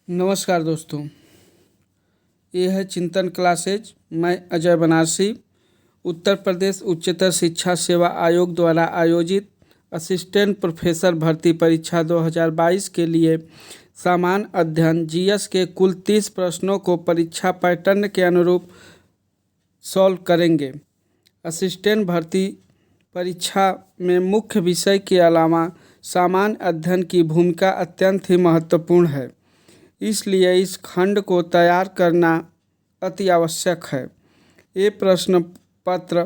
नमस्कार दोस्तों, ये है चिंतन क्लासेज। मैं अजय बनारसी उत्तर प्रदेश उच्चतर शिक्षा सेवा आयोग द्वारा आयोजित असिस्टेंट प्रोफेसर भर्ती परीक्षा 2022 के लिए सामान्य अध्ययन जीएस के कुल 30 प्रश्नों को परीक्षा पैटर्न के अनुरूप सॉल्व करेंगे। असिस्टेंट भर्ती परीक्षा में मुख्य विषय के अलावा सामान्य अध्ययन की भूमिका अत्यंत ही महत्वपूर्ण है, इसलिए इस खंड को तैयार करना अति आवश्यक है। ये प्रश्न पत्र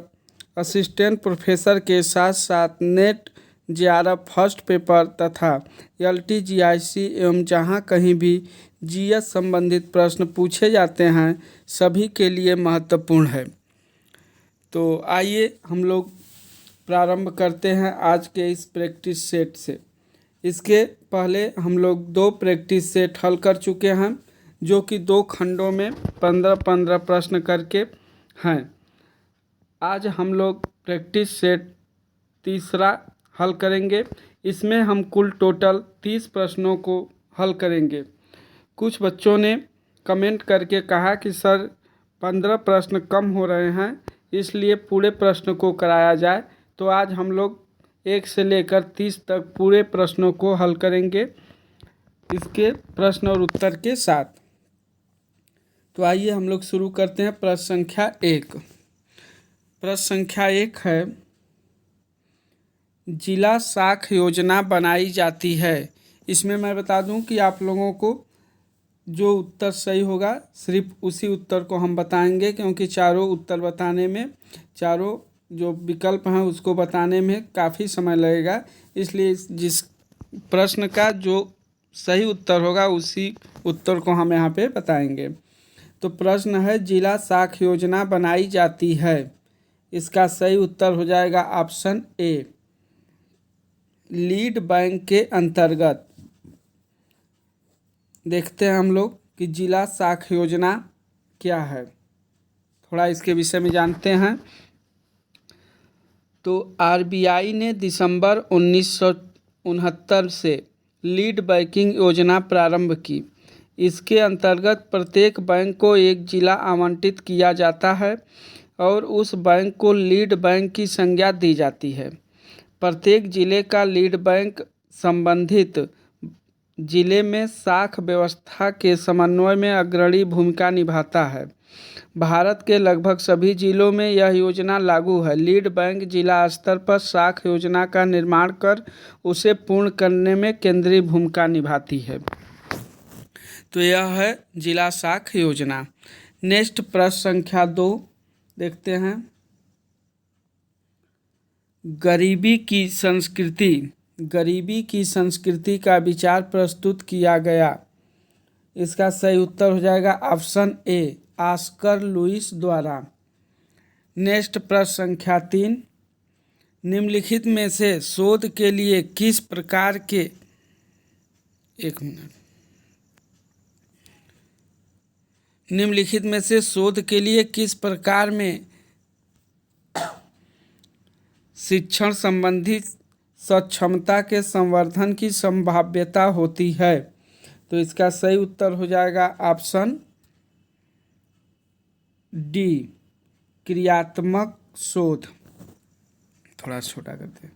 असिस्टेंट प्रोफेसर के साथ साथ नेट जेआरएफ फर्स्ट पेपर तथा एलटीजीआईसी एवं जहां कहीं भी जीएस संबंधित प्रश्न पूछे जाते हैं सभी के लिए महत्वपूर्ण है। तो आइए हम लोग प्रारंभ करते हैं आज के इस प्रैक्टिस सेट से। इसके पहले हम लोग 2 प्रैक्टिस सेट हल कर चुके हैं, जो कि 2 खंडों में 15-15 प्रश्न करके हैं। आज हम लोग प्रैक्टिस सेट तीसरा हल करेंगे। इसमें हम कुल टोटल 30 प्रश्नों को हल करेंगे। कुछ बच्चों ने कमेंट करके कहा कि सर 15 प्रश्न कम हो रहे हैं, इसलिए पूरे प्रश्न को कराया जाए। तो आज हम लोग 1 से लेकर 30 तक पूरे प्रश्नों को हल करेंगे इसके प्रश्न और उत्तर के साथ। तो आइए हम लोग शुरू करते हैं। प्रश्न संख्या 1। प्रश्न संख्या 1 है, जिला साख योजना बनाई जाती है। इसमें मैं बता दूं कि आप लोगों को जो उत्तर सही होगा सिर्फ उसी उत्तर को हम बताएंगे, क्योंकि चारों उत्तर बताने में, चारों जो विकल्प हैं उसको बताने में काफ़ी समय लगेगा। इसलिए जिस प्रश्न का जो सही उत्तर होगा उसी उत्तर को हम यहाँ पे बताएंगे। तो प्रश्न है, जिला साख योजना बनाई जाती है। इसका सही उत्तर हो जाएगा ऑप्शन ए, लीड बैंक के अंतर्गत। देखते हैं हम लोग कि जिला साख योजना क्या है, थोड़ा इसके विषय में जानते हैं। तो आरबीआई ने दिसंबर 1969 से लीड बैंकिंग योजना प्रारंभ की। इसके अंतर्गत प्रत्येक बैंक को एक जिला आवंटित किया जाता है और उस बैंक को लीड बैंक की संज्ञा दी जाती है। प्रत्येक जिले का लीड बैंक संबंधित जिले में शाख व्यवस्था के समन्वय में अग्रणी भूमिका निभाता है। भारत के लगभग सभी जिलों में यह योजना लागू है। लीड बैंक जिला स्तर पर शाख योजना का निर्माण कर उसे पूर्ण करने में केंद्रीय भूमिका निभाती है। तो यह है जिला शाख योजना। नेक्स्ट प्रश्न संख्या 2 देखते हैं। गरीबी की संस्कृति का विचार प्रस्तुत किया गया। इसका सही उत्तर हो जाएगा ऑप्शन ए, ऑस्कर लुइस द्वारा। नेक्स्ट प्रश्न संख्या 3, निम्नलिखित में से शोध के लिए किस प्रकार के निम्नलिखित में से शोध के लिए किस प्रकार में शिक्षण संबंधी सक्षमता के संवर्धन की संभाव्यता होती है। तो इसका सही उत्तर हो जाएगा ऑप्शन डी, क्रियात्मक शोध। थोड़ा छोटा करते हैं।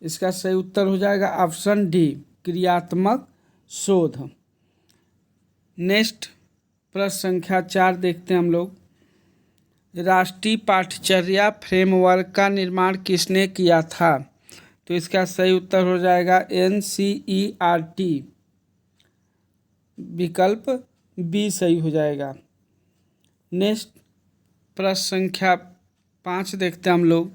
इसका सही उत्तर हो जाएगा ऑप्शन डी, क्रियात्मक शोध। नेक्स्ट प्रश्न संख्या 4 देखते हैं हम लोग। राष्ट्रीय पाठ्यचर्या फ्रेमवर्क का निर्माण किसने किया था? तो इसका सही उत्तर हो जाएगा एनसीईआरटी। विकल्प बी सही हो जाएगा। नेक्स्ट प्रश्न संख्या 5 देखते हैं हम लोग।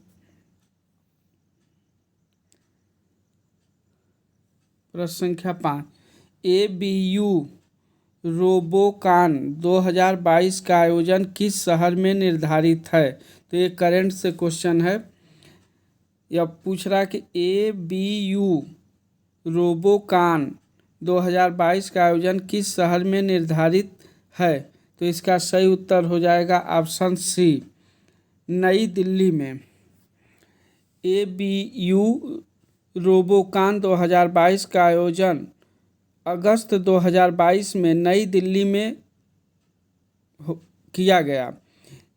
प्रश्न संख्या 5, एबीयू रोबोकान 2022 का आयोजन किस शहर में निर्धारित है? तो ये करंट से क्वेश्चन है। यह पूछ रहा है कि एबीयू रोबोकान 2022 का आयोजन किस शहर में निर्धारित है? तो इसका सही उत्तर हो जाएगा ऑप्शन सी, नई दिल्ली में। एबीयू रोबोकान 2022 का आयोजन अगस्त 2022 में नई दिल्ली में किया गया।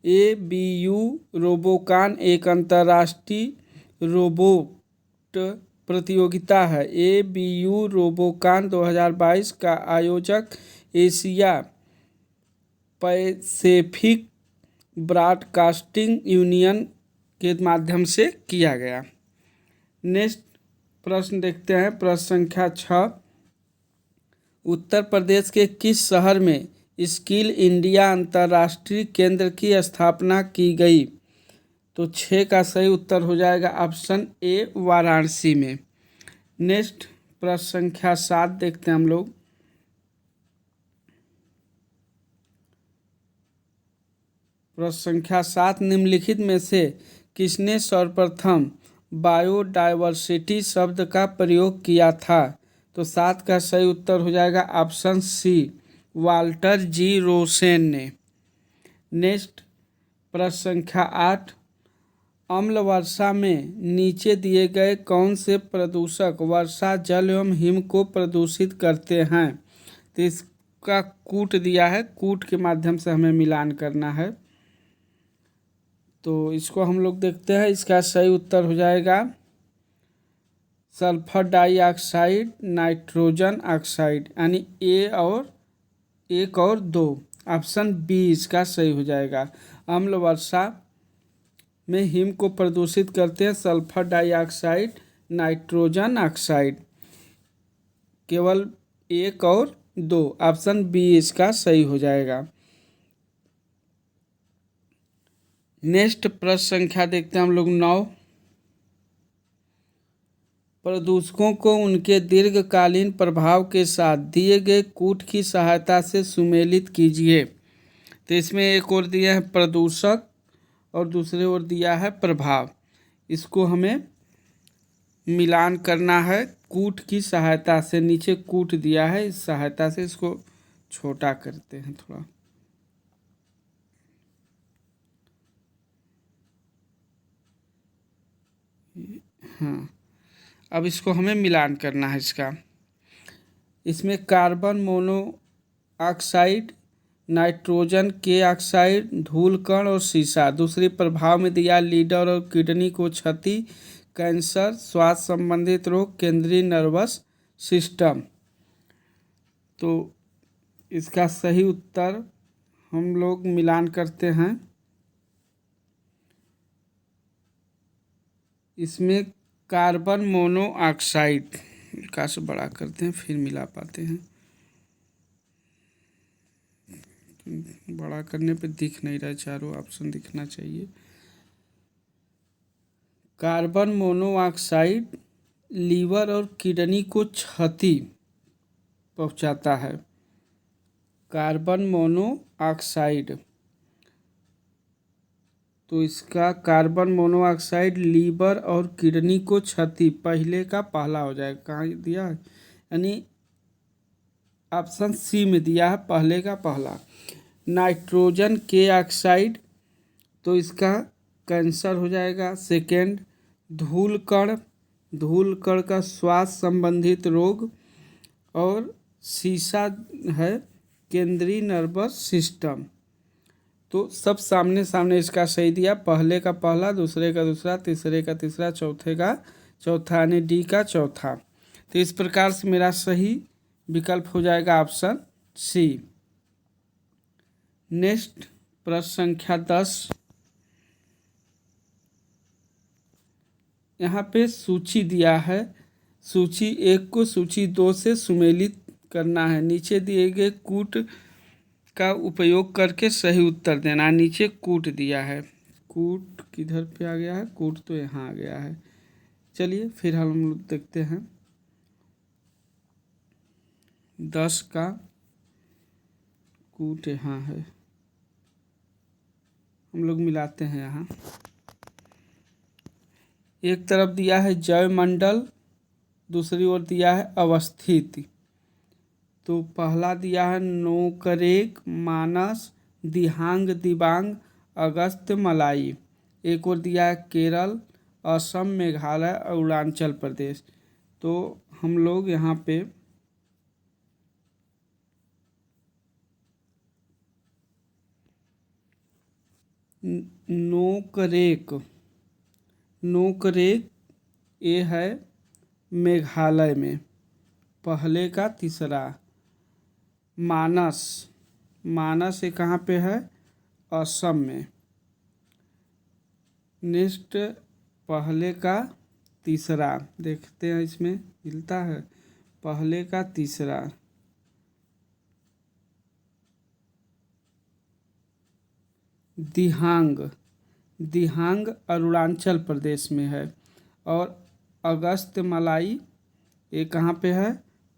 ABU रोबोकॉन एक अंतर्राष्ट्रीय रोबोट प्रतियोगिता है। ABU रोबोकॉन 2022 का आयोजक एशिया पैसिफिक ब्रॉडकास्टिंग यूनियन के माध्यम से किया गया। नेक्स्ट प्रश्न देखते हैं, प्रश्न संख्या 6। उत्तर प्रदेश के किस शहर में स्किल इंडिया अंतर्राष्ट्रीय केंद्र की स्थापना की गई? तो 6 का सही उत्तर हो जाएगा ऑप्शन ए, वाराणसी में। नेक्स्ट प्रश्न संख्या 7 देखते हैं हम लोग। प्रश्न संख्या 7, निम्नलिखित में से किसने सर्वप्रथम बायोडायवर्सिटी शब्द का प्रयोग किया था? तो 7 का सही उत्तर हो जाएगा option C, Walter G Rosen ने। नेक्स्ट प्रश्न संख्या 8, अम्ल वर्षा में नीचे दिए गए कौन से प्रदूषक वर्षा जल एवं हिम को प्रदूषित करते हैं? तो इसका कूट दिया है, कूट के माध्यम से हमें मिलान करना है। तो इसको हम लोग देखते हैं, इसका सही उत्तर हो जाएगा सल्फर डाइऑक्साइड, नाइट्रोजन ऑक्साइड, यानी ए और 1 और 2। ऑप्शन बी इसका सही हो जाएगा। अम्ल वर्षा में हिम को प्रदूषित करते हैं सल्फर डाइऑक्साइड, नाइट्रोजन ऑक्साइड। केवल 1 और 2, ऑप्शन बी इसका सही हो जाएगा। नेक्स्ट प्रश्न संख्या देखते हैं हम लोग 9। प्रदूषकों को उनके दीर्घकालीन प्रभाव के साथ दिए गए कूट की सहायता से सुमेलित कीजिए। तो इसमें एक और दिया है प्रदूषक और दूसरे ओर दिया है प्रभाव। इसको हमें मिलान करना है कूट की सहायता से। नीचे कूट दिया है, इस सहायता से इसको छोटा करते हैं थोड़ा। हाँ, अब इसको हमें मिलान करना है इसका। इसमें कार्बन मोनोऑक्साइड, नाइट्रोजन के ऑक्साइड, धूलकण और सीसा। दूसरे प्रभाव में दिया लीवर और किडनी को क्षति, कैंसर, श्वास संबंधित रोग, केंद्रीय नर्वस सिस्टम। तो इसका सही उत्तर हम लोग मिलान करते हैं। इसमें कार्बन मोनोऑक्साइड का से बड़ा करते हैं फिर मिला पाते हैं। बड़ा करने पे दिख नहीं रहा, चारों ऑप्शन दिखना चाहिए। कार्बन मोनोऑक्साइड लीवर और किडनी को क्षति पहुंचाता है। कार्बन मोनोऑक्साइड, तो इसका कार्बन मोनोऑक्साइड लीवर और किडनी को क्षति, पहले का पहला हो जाएगा। कहाँ दिया है? यानी ऑप्शन सी में दिया है पहले का पहला। नाइट्रोजन के ऑक्साइड, तो इसका कैंसर हो जाएगा सेकेंड। धूलकण, धूलकण का श्वास संबंधित रोग। और सीसा है केंद्रीय नर्वस सिस्टम। तो सब सामने सामने इसका सही दिया, पहले का पहला, दूसरे का दूसरा, तीसरे का तीसरा, चौथे का चौथा, यानी डी का चौथा। तो इस प्रकार से मेरा सही विकल्प हो जाएगा ऑप्शन सी। नेक्स्ट प्रश्न संख्या 10। यहाँ पे सूची दिया है, सूची 1 को सूची 2 से सुमेलित करना है। नीचे दिए गए कूट का उपयोग करके सही उत्तर देना। नीचे कूट दिया है, कूट किधर पे आ गया है? कूट तो यहाँ आ गया है। चलिए फिर हम लोग देखते हैं 10 का कूट यहाँ है, हम लोग मिलाते हैं। यहाँ एक तरफ दिया है जयमंडल, दूसरी ओर दिया है अवस्थित। तो पहला दिया है नोकरेक, मानस, दिहांग, दिबांग, अगस्त्य, मलाई। एक और दिया है केरल, असम, मेघालय, अरुणाचल प्रदेश। तो हम लोग यहाँ पे नोकरेक। नोकरेक ये है मेघालय में। पहले का तीसरा। मानस। मानस ये कहाँ पे है? असम में। नेक्स्ट पहले का तीसरा, देखते हैं इसमें मिलता है। पहले का तीसरा दिहांग। दिहांग अरुणाचल प्रदेश में है। और अगस्त मलाई ये कहाँ पे है?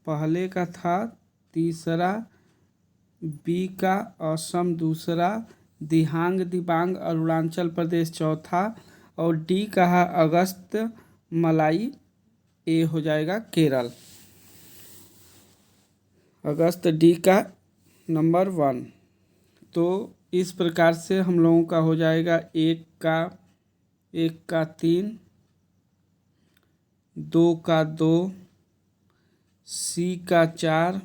पहले का था तीसरा, बी का असम दूसरा, दिहांग दिबांग अरुणाचल प्रदेश चौथा, और डी का है अगस्त मलाई, ए हो जाएगा केरल। अगस्त डी का नंबर 1। तो इस प्रकार से हम लोगों का हो जाएगा एक का 3, 2 का 2, सी का 4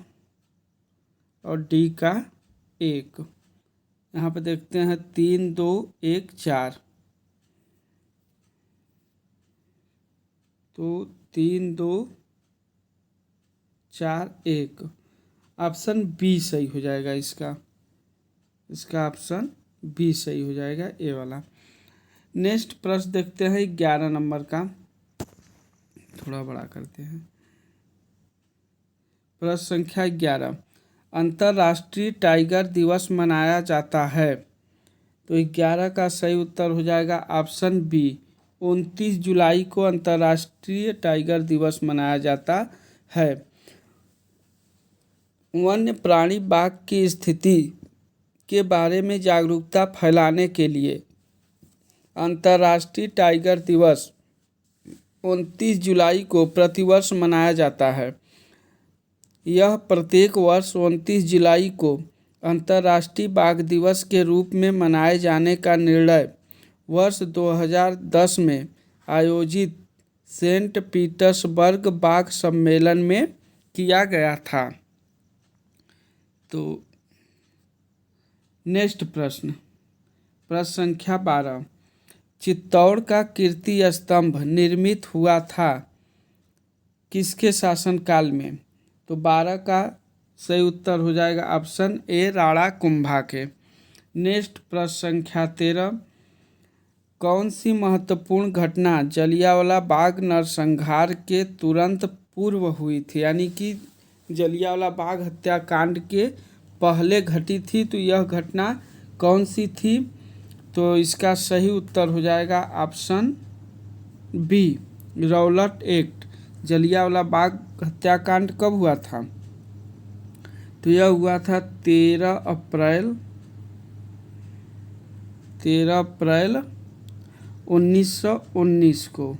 और डी का 1। यहाँ पे देखते हैं 3 2 1 4। तो 3 2 4 1 ऑप्शन बी सही हो जाएगा। इसका ऑप्शन बी सही हो जाएगा, ए वाला। नेक्स्ट प्रश्न देखते हैं 11 नंबर का, थोड़ा बड़ा करते हैं। प्रश्न संख्या 11, अंतर्राष्ट्रीय टाइगर दिवस मनाया जाता है। तो 11 का सही उत्तर हो जाएगा ऑप्शन बी, 29 जुलाई को अंतर्राष्ट्रीय टाइगर दिवस मनाया जाता है। वन्य प्राणी बाघ की स्थिति के बारे में जागरूकता फैलाने के लिए अंतर्राष्ट्रीय टाइगर दिवस 29 जुलाई को प्रतिवर्ष मनाया जाता है। यह प्रत्येक वर्ष 29 जुलाई को अंतर्राष्ट्रीय बाघ दिवस के रूप में मनाए जाने का निर्णय वर्ष 2010 में आयोजित सेंट पीटर्सबर्ग बाघ सम्मेलन में किया गया था। तो नेक्स्ट प्रश्न संख्या 12, चित्तौड़ का कीर्ति स्तंभ निर्मित हुआ था किसके शासनकाल में? तो 12 का सही उत्तर हो जाएगा ऑप्शन ए, राणा कुंभा के। नेक्स्ट प्रश्न संख्या 13, कौन सी महत्वपूर्ण घटना जलियांवाला बाग नरसंहार के तुरंत पूर्व हुई थी? यानी कि जलियांवाला बाग हत्याकांड के पहले घटी थी। तो यह घटना कौन सी थी? तो इसका सही उत्तर हो जाएगा option B, Rowlatt act. Jallianwala Bagh हत्याकांड कब हुआ था? तो यह हुआ था 13 अप्रैल 1919 को।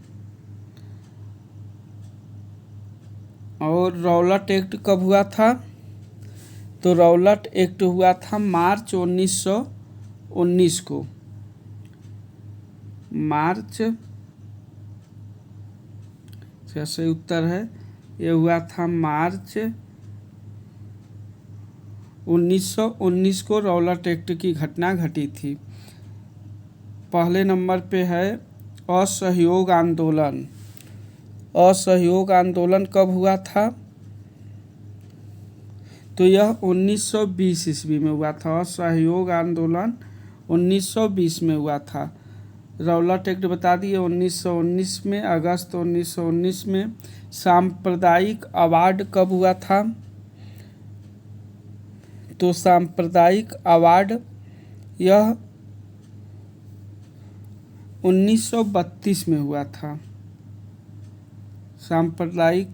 और रौलट एक्ट कब हुआ था? तो रौलट एक्ट हुआ था मार्च 1919 को। मार्च, इसका सही उत्तर है, यह हुआ था मार्च 1919 को रौलट एक्ट की घटना घटी थी। पहले नंबर पे है असहयोग आंदोलन। असहयोग आंदोलन कब हुआ था? तो यह 1920 ईस्वी में हुआ था। असहयोग आंदोलन 1920 में हुआ था। रौलट एक्ट बता दिए 1919 में, अगस्त 1919 में। सांप्रदायिक अवार्ड कब हुआ था? तो सांप्रदायिक अवार्ड यह 1932 में हुआ था। सांप्रदायिक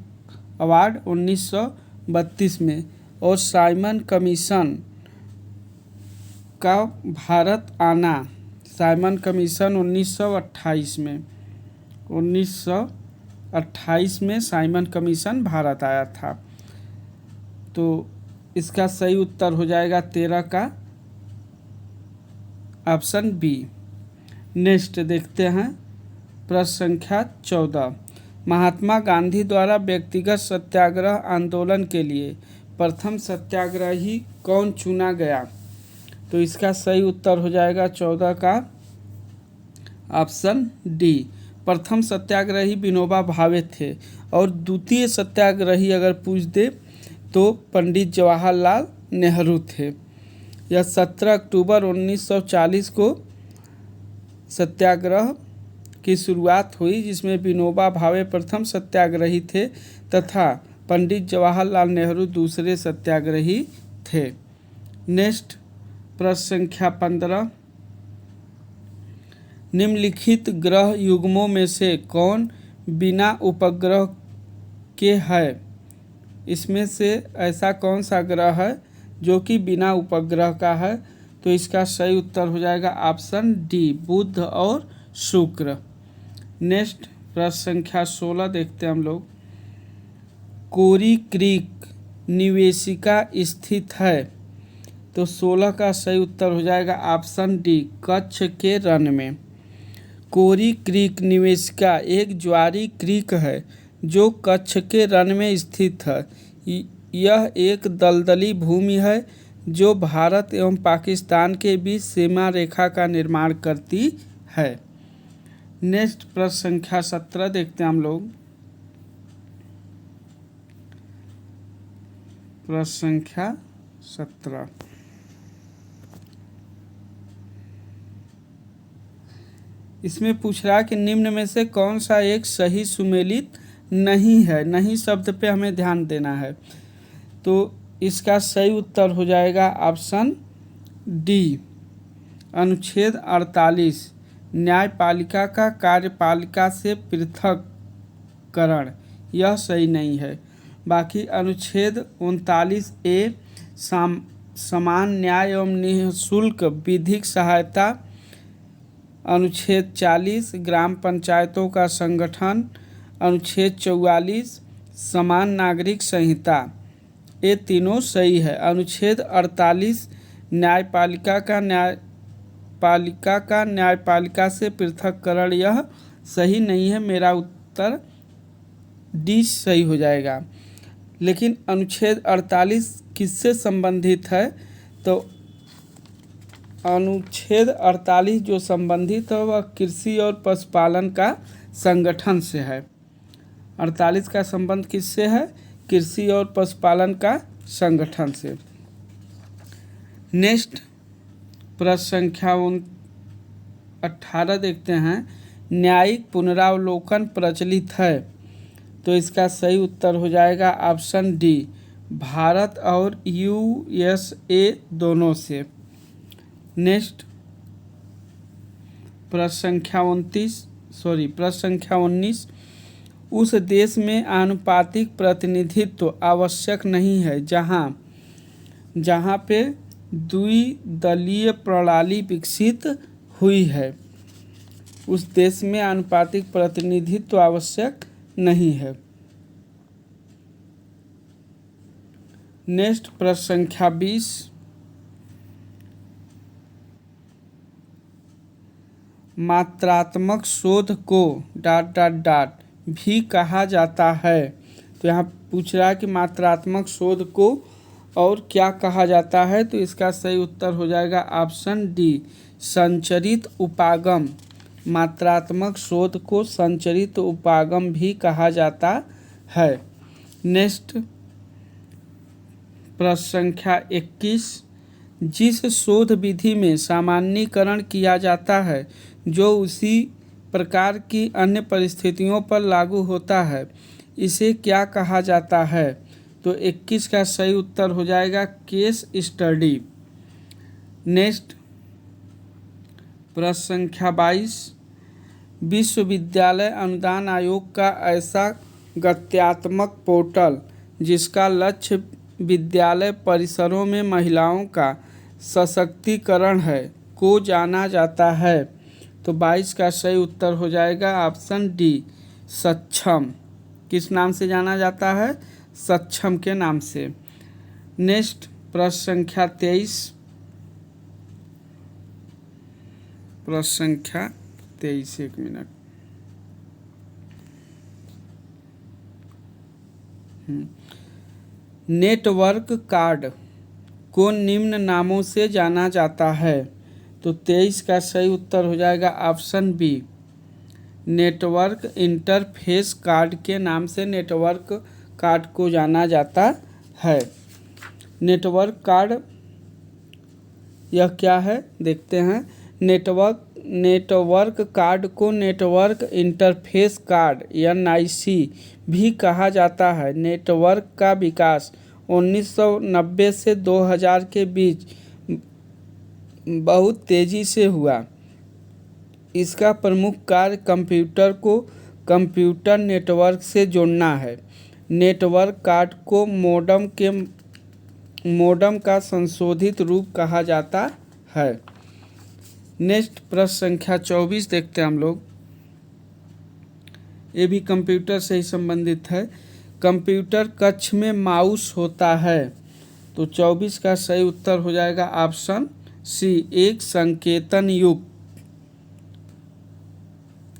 अवार्ड 1932 में। और साइमन कमीशन का भारत आना, साइमन कमीशन 1928 में। 1928 में साइमन कमीशन भारत आया था। तो इसका सही उत्तर हो जाएगा 13 का ऑप्शन बी। नेक्स्ट देखते हैं प्रश्न संख्या 14, महात्मा गांधी द्वारा व्यक्तिगत सत्याग्रह आंदोलन के लिए प्रथम सत्याग्रही कौन चुना गया? तो इसका सही उत्तर हो जाएगा 14 का ऑप्शन डी। प्रथम सत्याग्रही विनोबा भावे थे और द्वितीय सत्याग्रही अगर पूछ दे तो पंडित जवाहरलाल नेहरू थे। यह 17 अक्टूबर 1940 को सत्याग्रह की शुरुआत हुई, जिसमें विनोबा भावे प्रथम सत्याग्रही थे तथा पंडित जवाहरलाल नेहरू दूसरे सत्याग्रही थे। नेक्स्ट प्रश्न संख्या 15। निम्नलिखित ग्रह युग्मों में से कौन बिना उपग्रह के है? इसमें से ऐसा कौन सा ग्रह है जो कि बिना उपग्रह का है? तो इसका सही उत्तर हो जाएगा ऑप्शन डी, बुध और शुक्र। नेक्स्ट प्रश्न संख्या 16 देखते हैं हम लोग। कोरी क्रीक निवेशिका स्थित है? तो 16 का सही उत्तर हो जाएगा ऑप्शन डी, कच्छ के रन में। कोरी क्रीक निवेशिका एक ज्वारी क्रीक है जो कच्छ के रन में स्थित है। यह एक दलदली भूमि है जो भारत एवं पाकिस्तान के बीच सीमा रेखा का निर्माण करती है। नेक्स्ट प्रश्न संख्या 17 देखते हैं हम लोग। प्रश्न संख्या 17। इसमें पूछ रहा है कि निम्न में से कौन सा एक सही सुमेलित नहीं है। नहीं शब्द पे हमें ध्यान देना है। तो इसका सही उत्तर हो जाएगा ऑप्शन डी, अनुच्छेद 48, न्यायपालिका का कार्यपालिका से पृथककरण। यह सही नहीं है। बाकी अनुच्छेद 39A समान न्याय एवं निःशुल्क विधिक सहायता, अनुच्छेद 40 ग्राम पंचायतों का संगठन, अनुच्छेद 44 समान नागरिक संहिता, ये तीनों सही है। अनुच्छेद 48 न्यायपालिका का न्यायपालिका से पृथककरण, यह सही नहीं है। मेरा उत्तर डी सही हो जाएगा। लेकिन अनुच्छेद 48 किससे संबंधित है? तो अनुच्छेद 48 जो संबंधित है वह कृषि और पशुपालन का संगठन से है। 48 का संबंध किससे है? कृषि और पशुपालन का संगठन से। नेक्स्ट प्रश्न संख्या 18 देखते हैं। न्यायिक पुनरावलोकन प्रचलित है? तो इसका सही उत्तर हो जाएगा ऑप्शन डी, भारत और USA दोनों से। नेक्स्ट प्रश्न संख्या 19। उस देश में आनुपातिक प्रतिनिधित्व आवश्यक नहीं है जहाँ पे द्विदलीय प्रणाली विकसित हुई है। उस देश में आनुपातिक प्रतिनिधित्व आवश्यक नहीं है। नेक्स्ट प्रश्न संख्या 20। मात्रात्मक शोध को ... भी कहा जाता है। तो यहाँ पूछ रहा है कि मात्रात्मक शोध को और क्या कहा जाता है? तो इसका सही उत्तर हो जाएगा ऑप्शन डी, संचरित उपागम। मात्रात्मक शोध को संचरित उपागम भी कहा जाता है। नेक्स्ट प्रश्न संख्या 21। जिस शोध विधि में सामान्यीकरण किया जाता है जो उसी प्रकार की अन्य परिस्थितियों पर लागू होता है, इसे क्या कहा जाता है? तो 21 का सही उत्तर हो जाएगा केस स्टडी। नेक्स्ट प्रश्न संख्या 22। विश्वविद्यालय अनुदान आयोग का ऐसा गत्यात्मक पोर्टल जिसका लक्ष्य विद्यालय परिसरों में महिलाओं का सशक्तिकरण है को जाना जाता है? तो 22 का सही उत्तर हो जाएगा ऑप्शन डी, सक्षम। किस नाम से जाना जाता है? सक्षम के नाम से। नेक्स्ट प्रश्न संख्या 23। प्रश्न संख्या 23, एक मिनट। नेटवर्क कार्ड को निम्न नामों से जाना जाता है। तो 23 का सही उत्तर हो जाएगा option B. Network interface card के नाम से नेटवर्क कार्ड को जाना जाता है। नेटवर्क कार्ड यह क्या है देखते हैं। नेटवर्क कार्ड को नेटवर्क इंटरफेस कार्ड NIC भी कहा जाता है। नेटवर्क का विकास 1990 से 2000 के बीच बहुत तेज़ी से हुआ। इसका प्रमुख कार्य कंप्यूटर को कंप्यूटर नेटवर्क से जोड़ना है। नेटवर्क कार्ड को मोडम का संशोधित रूप कहा जाता है। नेक्स्ट प्रश्न संख्या 24 देखते हैं हम लोग। ये भी कंप्यूटर से ही संबंधित है। कंप्यूटर कक्ष में माउस होता है। तो 24 का सही उत्तर हो जाएगा ऑप्शन सी, एक संकेतन युक्त।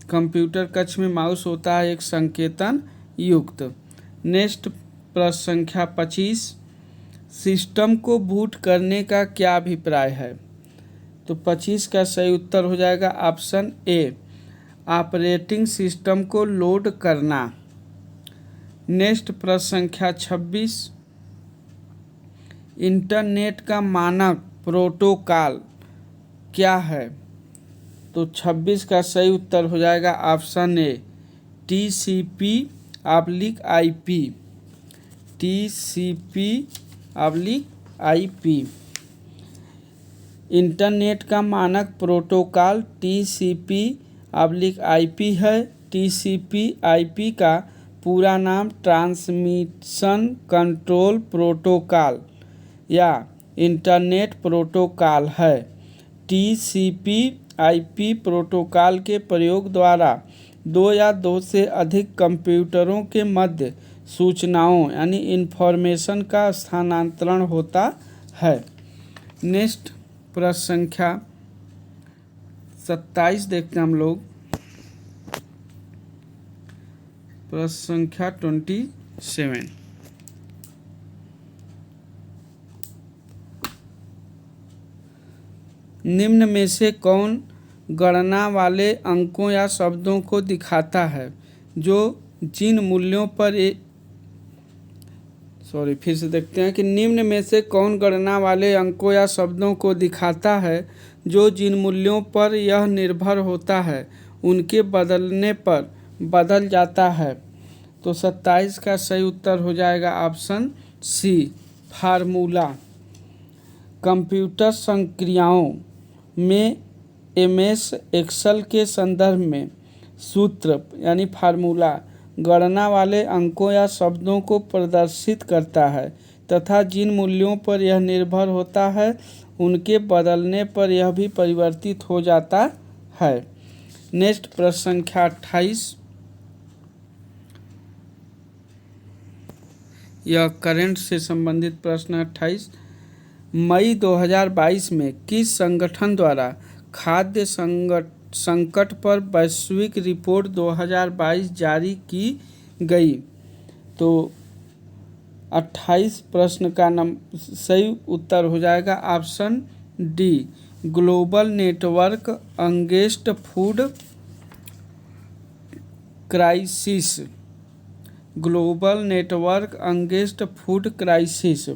कंप्यूटर कक्ष में माउस होता है एक संकेतन युक्त। नेक्स्ट प्रश्न संख्या 25, सिस्टम को बूट करने का क्या अभिप्राय है। तो 25 का सही उत्तर हो जाएगा ऑप्शन ए, ऑपरेटिंग सिस्टम को लोड करना। नेक्स्ट प्रश्न संख्या 26, इंटरनेट का मानक प्रोटोकॉल क्या है। तो 26 का सही उत्तर हो जाएगा option A, TCP/IP। TCP/IP। Internet का मानक प्रोटोकॉल TCP/IP है। TCP/IP का पूरा नाम ट्रांसमिशन कंट्रोल प्रोटोकॉल या इंटरनेट प्रोटोकॉल है। TCP/IP प्रोटोकॉल के प्रयोग द्वारा दो या दो से अधिक कंप्यूटरों के मध्य सूचनाओं यानी इन्फॉर्मेशन का स्थानांतरण होता है। नेक्स्ट प्रश्न संख्या 27 देखते हैं हम लोग। प्रश्न संख्या 27, निम्न में से कौन गणना वाले अंकों या शब्दों को दिखाता है जो जिन मूल्यों पर फिर से देखते हैं कि निम्न में से कौन गणना वाले अंकों या शब्दों को दिखाता है जो जिन मूल्यों पर यह निर्भर होता है उनके बदलने पर बदल जाता है। तो 27 का सही उत्तर हो जाएगा ऑप्शन सी, फार्मूला। कंप्यूटर संक्रियाओं में MS एक्सेल के संदर्भ में सूत्र यानी फार्मूला गणना वाले अंकों या शब्दों को प्रदर्शित करता है तथा जिन मूल्यों पर यह निर्भर होता है उनके बदलने पर यह भी परिवर्तित हो जाता है। नेक्स्ट प्रश्न संख्या 28, यह करंट से संबंधित प्रश्न 28। मई 2022 में किस संगठन द्वारा खाद्य संकट पर वैश्विक रिपोर्ट 2022 जारी की गई। तो 28 प्रश्न का सही उत्तर हो जाएगा option D, global network against food crisis. Global network against food crisis,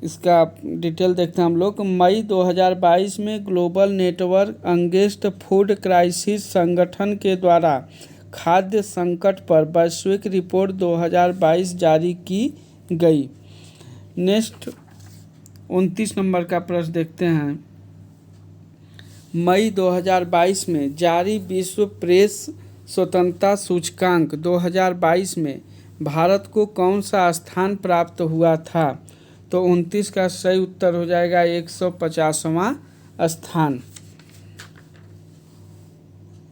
इसका डिटेल देखते हैं हम लोग। मई 2022 में global network against food crisis संगठन के द्वारा खाद्य संकट पर वैश्विक रिपोर्ट 2022 जारी की गई। नेक्स्ट 29 नंबर का प्रश्न देखते हैं। मई 2022 में जारी विश्व प्रेस स्वतंत्रता सूचकांक 2022 में भारत को कौन सा स्थान प्राप्त हुआ था। तो 29 का सही उत्तर हो जाएगा 150वां स्थान।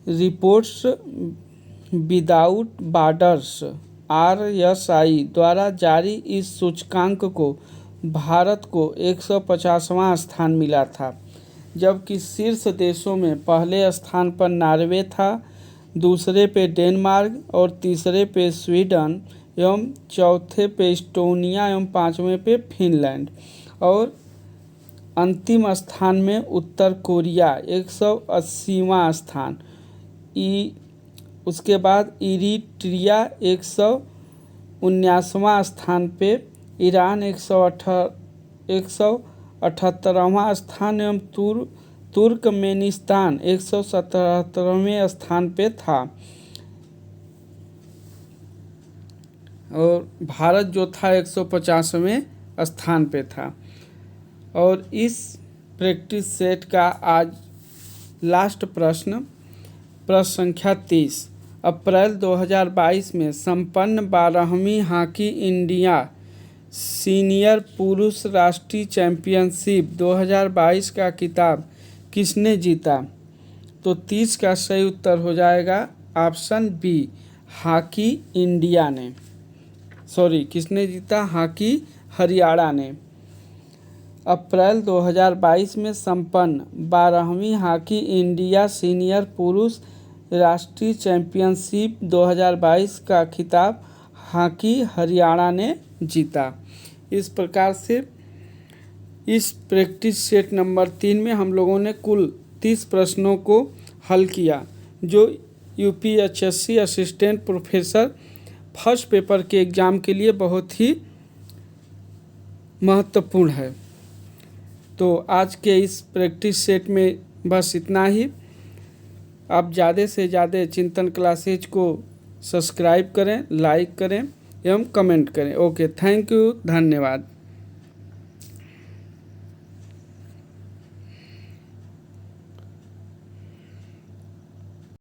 रिपोर्ट्स विदाउट बॉर्डर्स RSI द्वारा जारी इस सूचकांक को भारत को 150वां स्थान मिला था, जबकि शीर्ष देशों में पहले स्थान पर नॉर्वे था, दूसरे पे डेनमार्क और तीसरे पे स्वीडन एवं चौथे पे एस्टोनिया एवं पाँचवें पे फिनलैंड। और अंतिम स्थान में उत्तर कोरिया 180वां स्थान। उसके बाद इरिट्रिया 179वां स्थान पे, ईरान 178वां स्थान एवं तुर्कमेनिस्तान 177वें स्थान पे था। और भारत जो था 150वें स्थान पे था। और इस प्रैक्टिस सेट का आज लास्ट प्रश्न संख्या 30। अप्रैल 2022 में संपन्न 12वीं हॉकी इंडिया सीनियर पुरुष राष्ट्रीय चैंपियनशिप 2022 का खिताब किसने जीता? तो 30 का सही उत्तर हो जाएगा ऑप्शन बी, हॉकी इंडिया ने। किसने जीता? हॉकी हरियाणा ने। अप्रैल 2022 में संपन्न 12वीं हॉकी इंडिया सीनियर पुरुष राष्ट्रीय चैंपियनशिप 2022 का खिताब हॉकी हरियाणा ने जीता। इस प्रकार से इस प्रैक्टिस सेट नंबर 3 में हम लोगों ने कुल 30 प्रश्नों को हल किया, जो UPHSC assistant professor first paper के एग्ज़ाम के लिए बहुत ही महत्वपूर्ण है। तो आज के इस प्रैक्टिस सेट में बस इतना ही। आप ज़्यादा से ज़्यादा चिंतन क्लासेज को सब्सक्राइब करें, लाइक करें एवं कमेंट करें। ओके, थैंक यू, धन्यवाद।